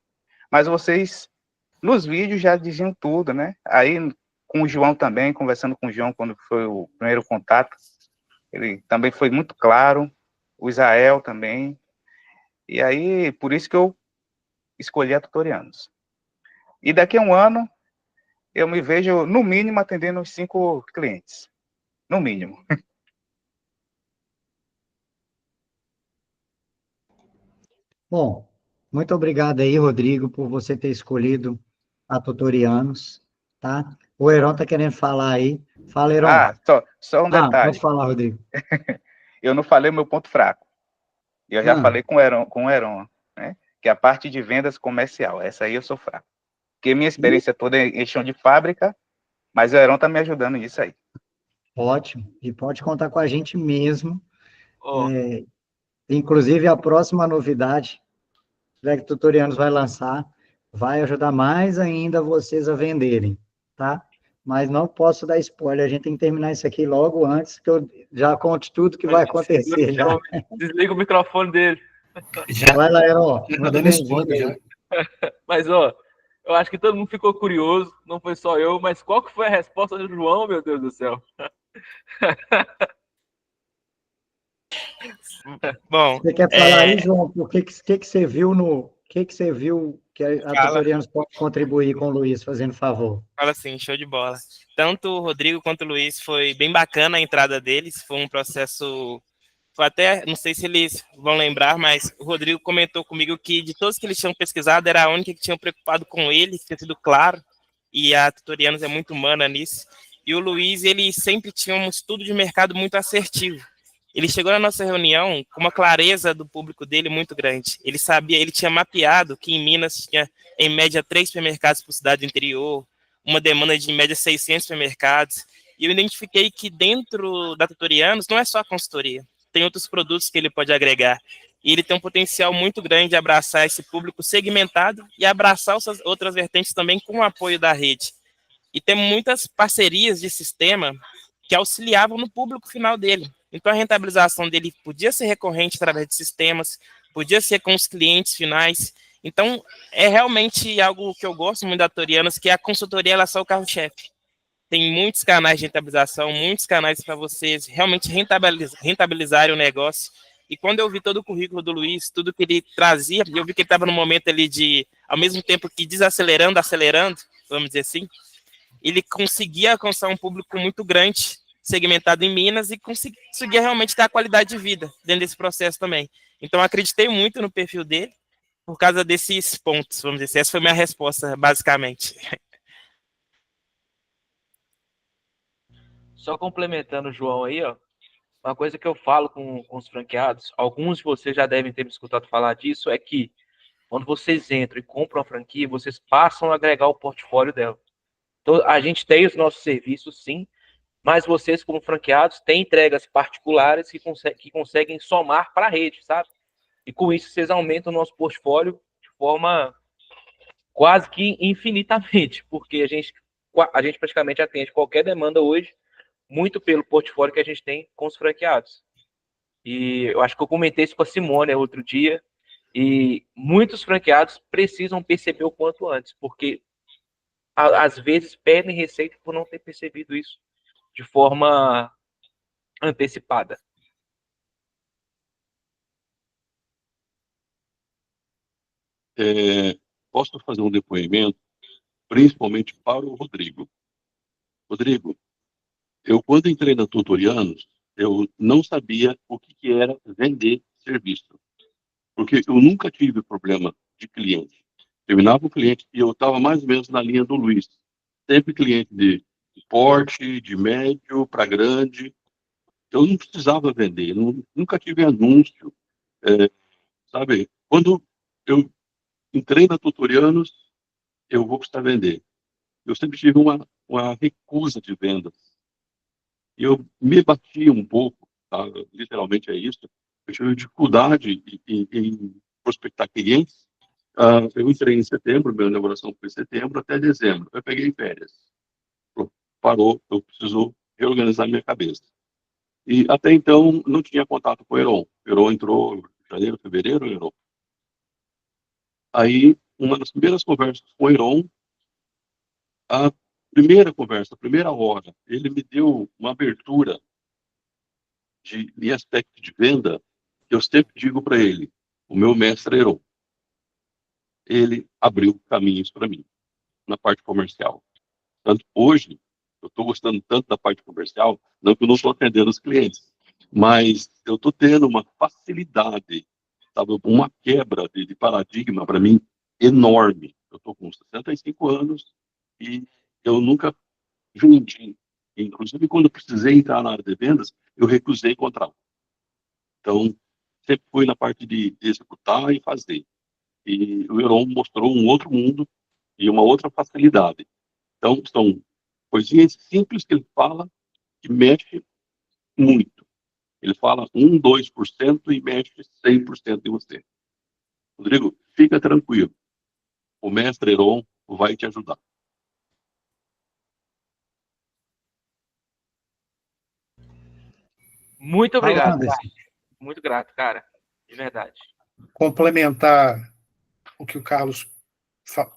Mas vocês, nos vídeos, já diziam tudo, né? Aí, com o João também, conversando com o João quando foi o primeiro contato, ele também foi muito claro, o Israel também, e aí, por isso que eu escolhi a Tutorianos. E daqui a um ano, eu me vejo, no mínimo, atendendo uns 5 clientes. No mínimo. Bom, muito obrigado aí, Rodrigo, por você ter escolhido a Tutorianos, tá? O Heron está querendo falar aí. Fala, Heron. Ah, só um Pode detalhe. falar, Rodrigo. Eu não falei o meu ponto fraco. Eu já Ah. falei com o Heron, né? Que é a parte de vendas comercial. Essa aí eu sou fraco. Porque minha experiência toda é em chão de fábrica, mas o Heron está me ajudando nisso aí. Ótimo. E pode contar com a gente mesmo. Ó, Inclusive, a próxima novidade que o Tutorianos vai lançar vai ajudar mais ainda vocês a venderem, tá? Mas não posso dar spoiler, a gente tem que terminar isso aqui logo antes, que eu já conte tudo que vai acontecer já. desliga o microfone dele. Já, Vai lá, Heron, já tá manda dando bem. spoiler, já. Mas, ó, eu acho que todo mundo ficou curioso, não foi só eu, mas qual que foi a resposta do João, meu Deus do céu? Bom, Você quer falar aí, João, o que você viu que você viu que a Fala. Tutorianos pode contribuir com o Luiz, fazendo favor? fala assim, show de bola. Tanto o Rodrigo quanto o Luiz, foi bem bacana a entrada deles, foi um processo, foi até, não sei se eles vão lembrar, mas o Rodrigo comentou comigo que de todos que eles tinham pesquisado, era a única que tinha preocupado com ele, tinha sido claro, e a Tutorianos é muito humana nisso. E o Luiz, ele sempre tinha um estudo de mercado muito assertivo. Ele chegou na nossa reunião com uma clareza do público dele muito grande. Ele sabia, ele tinha mapeado que em Minas tinha, em média, 3 supermercados por cidade interior, uma demanda de, em média, 600 supermercados. E eu identifiquei que dentro da Tutorianos não é só a consultoria, tem outros produtos que ele pode agregar. E ele tem um potencial muito grande de abraçar esse público segmentado e abraçar essas outras vertentes também com o apoio da rede. E tem muitas parcerias de sistema que auxiliavam no público final dele. Então, a rentabilização dele podia ser recorrente através de sistemas, podia ser com os clientes finais. Então, é realmente algo que eu gosto muito da Tutorianos, que a consultoria ela é só o carro-chefe. Tem muitos canais de rentabilização, muitos canais para vocês realmente rentabilizarem o negócio. E quando eu vi todo o currículo do Luiz, tudo que ele trazia, eu vi que ele estava no momento ali de, ao mesmo tempo que desacelerando, acelerando, vamos dizer assim, ele conseguia alcançar um público muito grande, segmentado em Minas, e conseguia realmente ter a qualidade de vida dentro desse processo também. Então, acreditei muito no perfil dele, por causa desses pontos, vamos dizer assim. Essa foi minha resposta, basicamente. Só complementando o João aí, ó, uma coisa que eu falo com os franqueados, alguns de vocês já devem ter me escutado falar disso, é que quando vocês entram e compram a franquia, vocês passam a agregar o portfólio dela. Então, a gente tem os nossos serviços, sim, mas vocês, como franqueados, têm entregas particulares que conseguem somar para a rede, sabe? E com isso, vocês aumentam o nosso portfólio de forma quase que infinitamente, porque a gente praticamente atende qualquer demanda hoje, muito pelo portfólio que a gente tem com os franqueados. E eu acho que eu comentei isso com a Simone outro dia, e muitos franqueados precisam perceber o quanto antes, porque às vezes perdem receita por não ter percebido isso de forma antecipada. Posso fazer um depoimento, principalmente para o Rodrigo. Rodrigo, eu quando entrei na Tutorianos, eu não sabia o que era vender serviço, porque eu nunca tive problema de cliente. Terminava o cliente e eu estava mais ou menos na linha do Luiz. Sempre cliente de porte, de médio para grande. Eu não precisava vender, nunca tive anúncio. Sabe, quando eu entrei na Tutorianos, eu vou precisar vender. Eu sempre tive uma recusa de vendas. E eu me bati um pouco, tá? Literalmente é isso, eu tive dificuldade em prospectar clientes. Eu entrei em setembro, minha inauguração foi em setembro até dezembro. Eu peguei férias. Parou, eu preciso reorganizar minha cabeça. E até então não tinha contato com o Heron. O Heron entrou em janeiro, fevereiro, Heron. Aí, uma das primeiras conversas com o Heron, a primeira conversa, a primeira hora, ele me deu uma abertura de aspecto de venda que eu sempre digo para ele, o meu mestre Heron. Ele abriu caminhos para mim na parte comercial. Tanto hoje, eu estou gostando tanto da parte comercial, não que eu não estou atendendo os clientes, mas eu estou tendo uma facilidade, sabe, uma quebra de paradigma para mim enorme. Eu estou com 65 anos e eu nunca vendi. Inclusive, quando eu precisei entrar na área de vendas, eu recusei contrato. Então, sempre fui na parte de executar e fazer. E o Heron mostrou um outro mundo e uma outra facilidade. Então, são coisinhas simples que ele fala que mexe muito. Ele fala 2% e mexe 100% em você. Rodrigo, fica tranquilo. O mestre Heron vai te ajudar. Muito obrigado, Fala, cara. Muito grato, cara. De verdade. Complementar o que o Carlos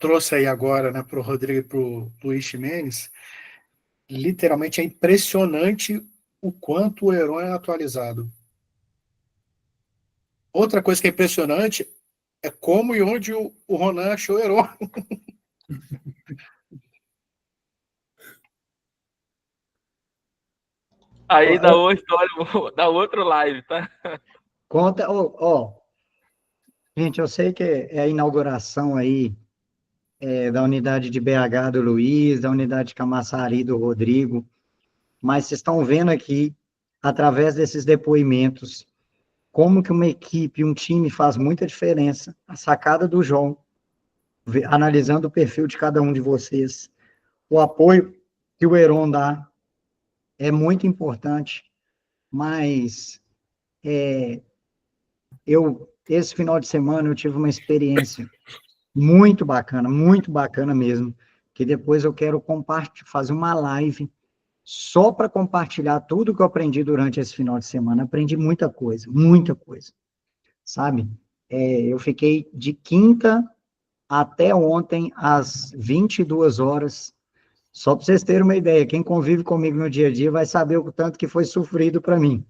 trouxe aí agora, né, para o Rodrigo e para o Luiz Ximenes, literalmente é impressionante o quanto o Heron é atualizado. Outra coisa que é impressionante é como e onde o Ronan achou o Heron. Aí dá outra história, dá outro live, tá? Conta, gente, eu sei que é a inauguração aí da unidade de BH do Luiz, da unidade de Camaçari do Rodrigo, mas vocês estão vendo aqui, através desses depoimentos, como que uma equipe, um time faz muita diferença. A sacada do João, analisando o perfil de cada um de vocês, o apoio que o Heron dá é muito importante, mas esse final de semana eu tive uma experiência muito bacana mesmo, que depois eu quero fazer uma live só para compartilhar tudo que eu aprendi durante esse final de semana. Aprendi muita coisa, sabe? Eu fiquei de quinta até ontem, às 22 horas, só para vocês terem uma ideia, quem convive comigo no dia a dia vai saber o tanto que foi sofrido para mim.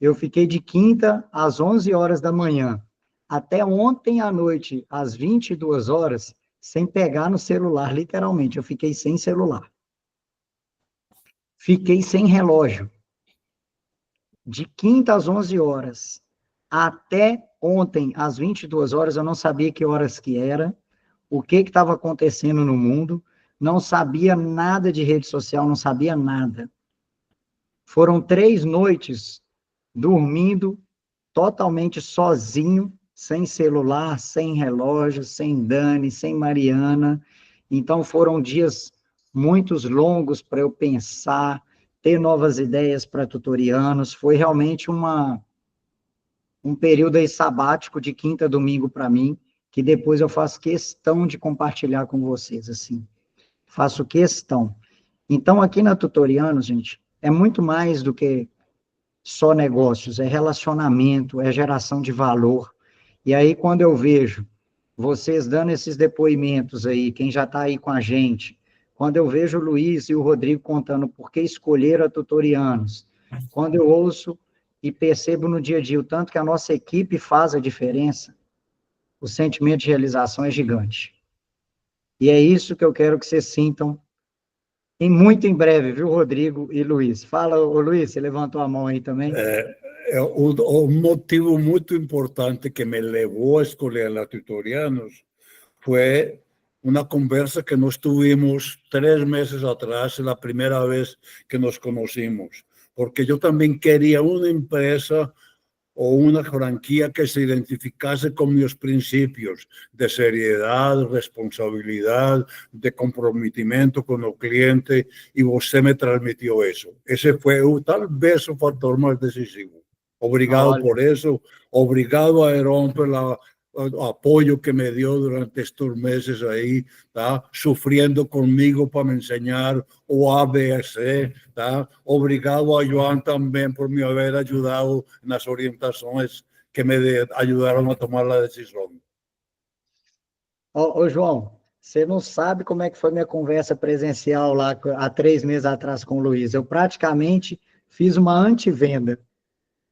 Eu fiquei de quinta às 11 horas da manhã, até ontem à noite, às 22 horas, sem pegar no celular, literalmente, eu fiquei sem celular. Fiquei sem relógio. De quinta às 11 horas, até ontem, às 22 horas, eu não sabia que horas que era, o que estava acontecendo no mundo, não sabia nada de rede social, não sabia nada. Foram 3 noites dormindo totalmente sozinho, sem celular, sem relógio, sem Dani, sem Mariana. Então, foram dias muito longos para eu pensar, ter novas ideias para tutorianos. Foi realmente um período aí sabático de quinta a domingo para mim, que depois eu faço questão de compartilhar com vocês, assim. Faço questão. Então, aqui na Tutorianos, gente, é muito mais do que só negócios, é relacionamento, é geração de valor. E aí, quando eu vejo vocês dando esses depoimentos aí, quem já está aí com a gente, quando eu vejo o Luiz e o Rodrigo contando por que escolheram a Tutorianos, quando eu ouço e percebo no dia a dia o tanto que a nossa equipe faz a diferença, o sentimento de realização é gigante. E é isso que eu quero que vocês sintam muito em breve, viu, Rodrigo e Luiz? Fala, ô Luiz, você levantou a mão aí também? Um motivo muito importante que me levou a escolher a Tutorianos foi uma conversa que nós tivemos 3 meses atrás, a primeira vez que nos conhecimos, porque eu também queria uma empresa ou una franquía que se identificase con mis principios de seriedad, responsabilidad, de comprometimiento con el cliente, y usted me transmitió eso. Ese fue tal vez el factor más decisivo Obrigado Olha. por eso. Obrigado a Heron pelo apoyo que me dio durante estos meses ahí, ¿tá? Sufriendo conmigo para me enseñar o ABC, ¿tá? Obrigado a Joan también por me haber ayudado en las orientaciones que me ayudaron a tomar la decisión. Ô, João, você não sabe como é que foi minha conversa presencial lá há 3 meses atrás com o Luiz. Eu praticamente fiz uma antivenda.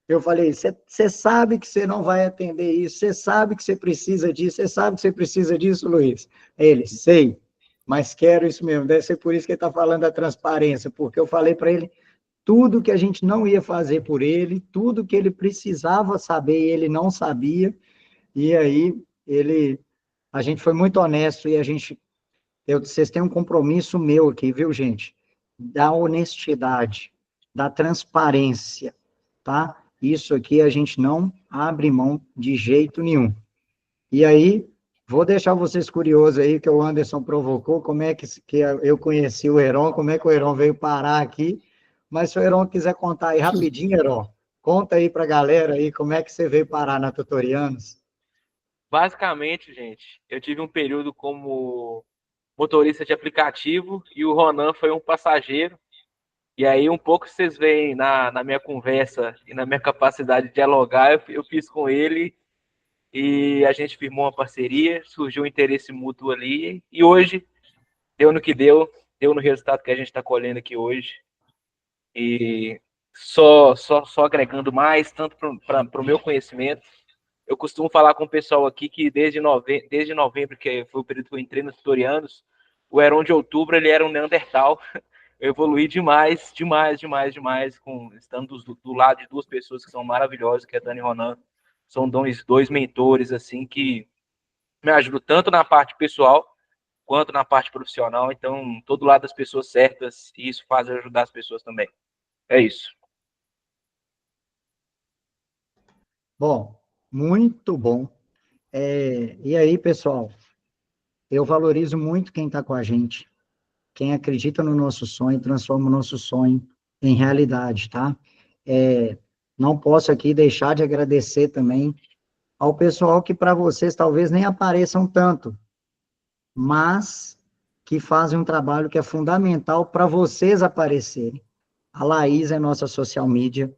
Eu falei, você sabe que você não vai atender isso, você sabe que você precisa disso, você sabe que você precisa disso, Luiz? Ele, sei, mas quero isso mesmo. Deve ser por isso que ele está falando da transparência, porque eu falei para ele tudo que a gente não ia fazer por ele, tudo que ele precisava saber e ele não sabia, e aí a gente foi muito honesto e vocês têm um compromisso meu aqui, viu, gente? Da honestidade, da transparência, tá? Isso aqui a gente não abre mão de jeito nenhum. E aí, vou deixar vocês curiosos aí, que o Anderson provocou, como é que eu conheci o Heron, como é que o Heron veio parar aqui. Mas se o Heron quiser contar aí rapidinho, Heron, conta aí para a galera aí como é que você veio parar na Tutorianos. Basicamente, gente, eu tive um período como motorista de aplicativo e o Ronan foi um passageiro. E aí, um pouco vocês veem na minha conversa e na minha capacidade de dialogar, eu fiz com ele e a gente firmou uma parceria, surgiu um interesse mútuo ali e hoje deu no que deu no resultado que a gente está colhendo aqui hoje. E só agregando mais, tanto para o meu conhecimento. Eu costumo falar com o pessoal aqui que desde novembro, que foi o período que eu entrei nos Tutorianos, o Heron de outubro ele era um Neandertal. Eu evoluí demais, estando do lado de duas pessoas que são maravilhosas, que é a Dani e Ronan. São dois mentores, assim, que me ajudam tanto na parte pessoal, quanto na parte profissional. Então, todo lado das pessoas certas, e isso faz ajudar as pessoas também. É isso. Bom, muito bom. E aí, pessoal, eu valorizo muito quem está com a gente, quem acredita no nosso sonho, transforma o nosso sonho em realidade, tá? Não posso aqui deixar de agradecer também ao pessoal que para vocês talvez nem apareçam tanto, mas que fazem um trabalho que é fundamental para vocês aparecerem. A Laís é nossa social media.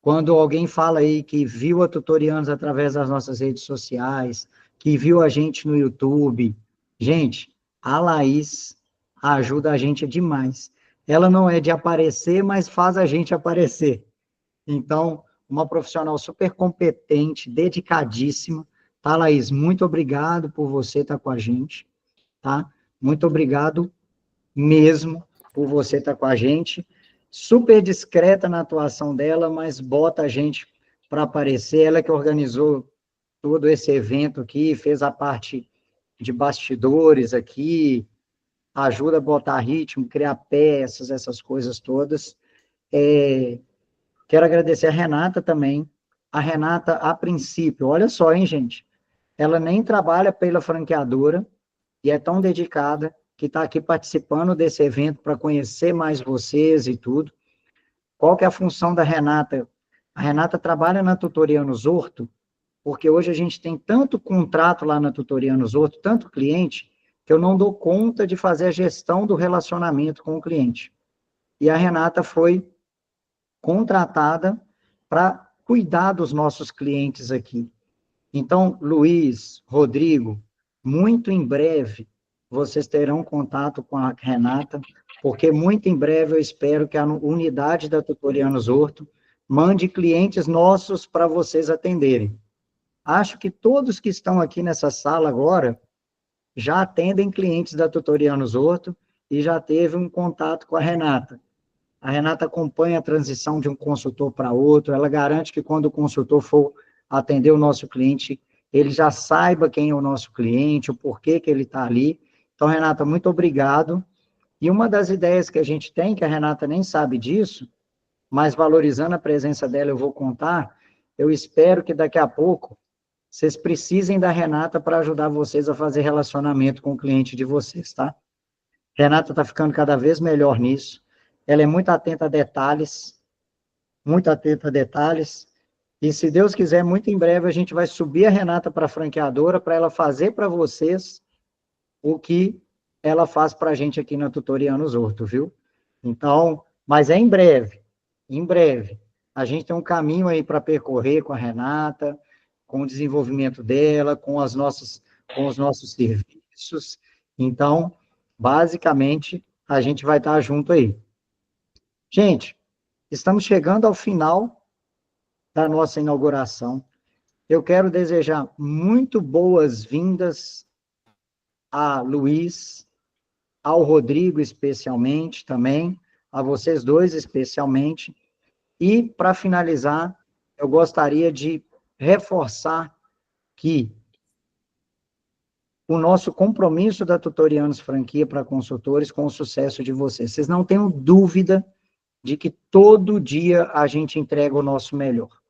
Quando alguém fala aí que viu a Tutorianos através das nossas redes sociais, que viu a gente no YouTube, gente, a Laís ajuda a gente demais. Ela não é de aparecer, mas faz a gente aparecer. Então, uma profissional super competente, dedicadíssima. Tá, Laís? Muito obrigado por você estar com a gente, tá? Muito obrigado mesmo por você estar com a gente. Super discreta na atuação dela, mas bota a gente para aparecer. Ela que organizou todo esse evento aqui, fez a parte de bastidores aqui, ajuda a botar ritmo, criar peças, essas coisas todas. Quero agradecer a Renata também. A Renata, a princípio, olha só, hein, gente? Ela nem trabalha pela franqueadora e é tão dedicada que está aqui participando desse evento para conhecer mais vocês e tudo. Qual que é a função da Renata? A Renata trabalha na Tutorianos Horto, porque hoje a gente tem tanto contrato lá na Tutorianos Horto, tanto cliente, que eu não dou conta de fazer a gestão do relacionamento com o cliente. E a Renata foi contratada para cuidar dos nossos clientes aqui. Então, Luiz, Rodrigo, muito em breve, vocês terão contato com a Renata, porque muito em breve eu espero que a unidade da Tutorianos Horto mande clientes nossos para vocês atenderem. Acho que todos que estão aqui nessa sala agora já atendem clientes da Tutorianos Horto e já teve um contato com a Renata. A Renata acompanha a transição de um consultor para outro, ela garante que quando o consultor for atender o nosso cliente, ele já saiba quem é o nosso cliente, o porquê que ele está ali. Então, Renata, muito obrigado. E uma das ideias que a gente tem, que a Renata nem sabe disso, mas valorizando a presença dela, eu vou contar, eu espero que daqui a pouco vocês precisem da Renata para ajudar vocês a fazer relacionamento com o cliente de vocês, tá? Renata está ficando cada vez melhor nisso. Ela é muito atenta a detalhes, E se Deus quiser, muito em breve a gente vai subir a Renata para a franqueadora, para ela fazer para vocês o que ela faz para a gente aqui na Tutorianos Horto, viu? Então, mas é em breve, em breve. A gente tem um caminho aí para percorrer com a Renata, com o desenvolvimento dela, com os nossos serviços. Então, basicamente, a gente vai estar junto aí. Gente, estamos chegando ao final da nossa inauguração. Eu quero desejar muito boas-vindas a Luiz, ao Rodrigo especialmente também, a vocês dois especialmente. E, para finalizar, eu gostaria de reforçar que o nosso compromisso da Tutorianos Franquia para consultores com o sucesso de vocês. Vocês não tenham dúvida de que todo dia a gente entrega o nosso melhor.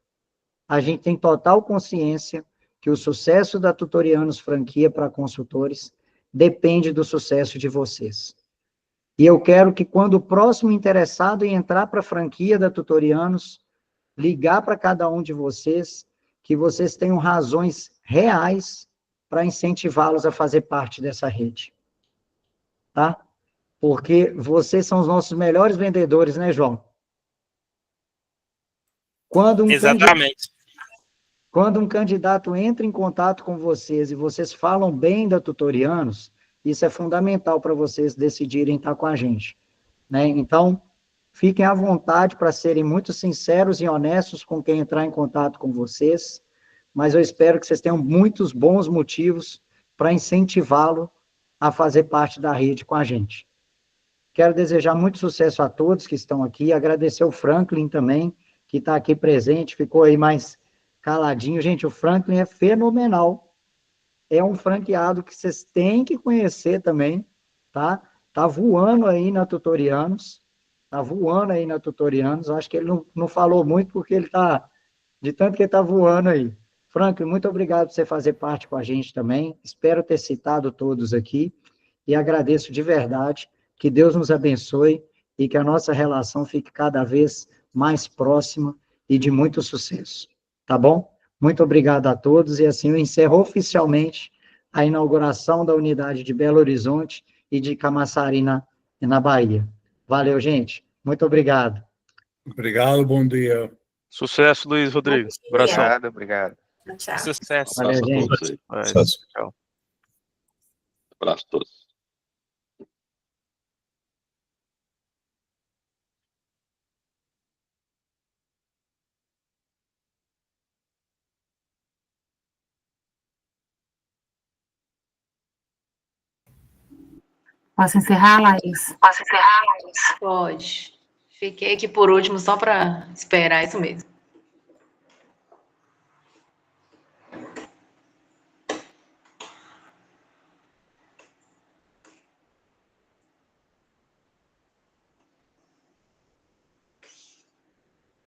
A gente tem total consciência que o sucesso da Tutorianos Franquia para consultores depende do sucesso de vocês. E eu quero que quando o próximo interessado em entrar para a franquia da Tutorianos, ligar para cada um de vocês, que vocês tenham razões reais para incentivá-los a fazer parte dessa rede. Tá? Porque vocês são os nossos melhores vendedores, né, João? Exatamente. Quando um candidato entra em contato com vocês e vocês falam bem da Tutorianos, isso é fundamental para vocês decidirem estar com a gente, né? Então, fiquem à vontade para serem muito sinceros e honestos com quem entrar em contato com vocês, mas eu espero que vocês tenham muitos bons motivos para incentivá-lo a fazer parte da rede com a gente. Quero desejar muito sucesso a todos que estão aqui, agradecer o Franklin também, que está aqui presente, ficou aí mais caladinho. Gente, o Franklin é fenomenal. É um franqueado que vocês têm que conhecer também, tá? Tá voando aí na Tutorianos. Acho que ele não falou muito porque ele tá, de tanto que ele tá voando aí. Franklin, muito obrigado por você fazer parte com a gente também. Espero ter citado todos aqui e agradeço de verdade. Que Deus nos abençoe e que a nossa relação fique cada vez mais próxima e de muito sucesso. Tá bom? Muito obrigado a todos, e assim eu encerro oficialmente a inauguração da unidade de Belo Horizonte e de Camaçari na Bahia. Valeu, gente. Muito obrigado. Obrigado, bom dia. Sucesso, Luiz Rodrigo. Abração. Obrigado. Tchau. Sucesso. Valeu, Abraço a gente. todos aí. Tchau. Abraço a todos. Posso encerrar, Laís? Pode. Fiquei aqui por último só para esperar isso mesmo.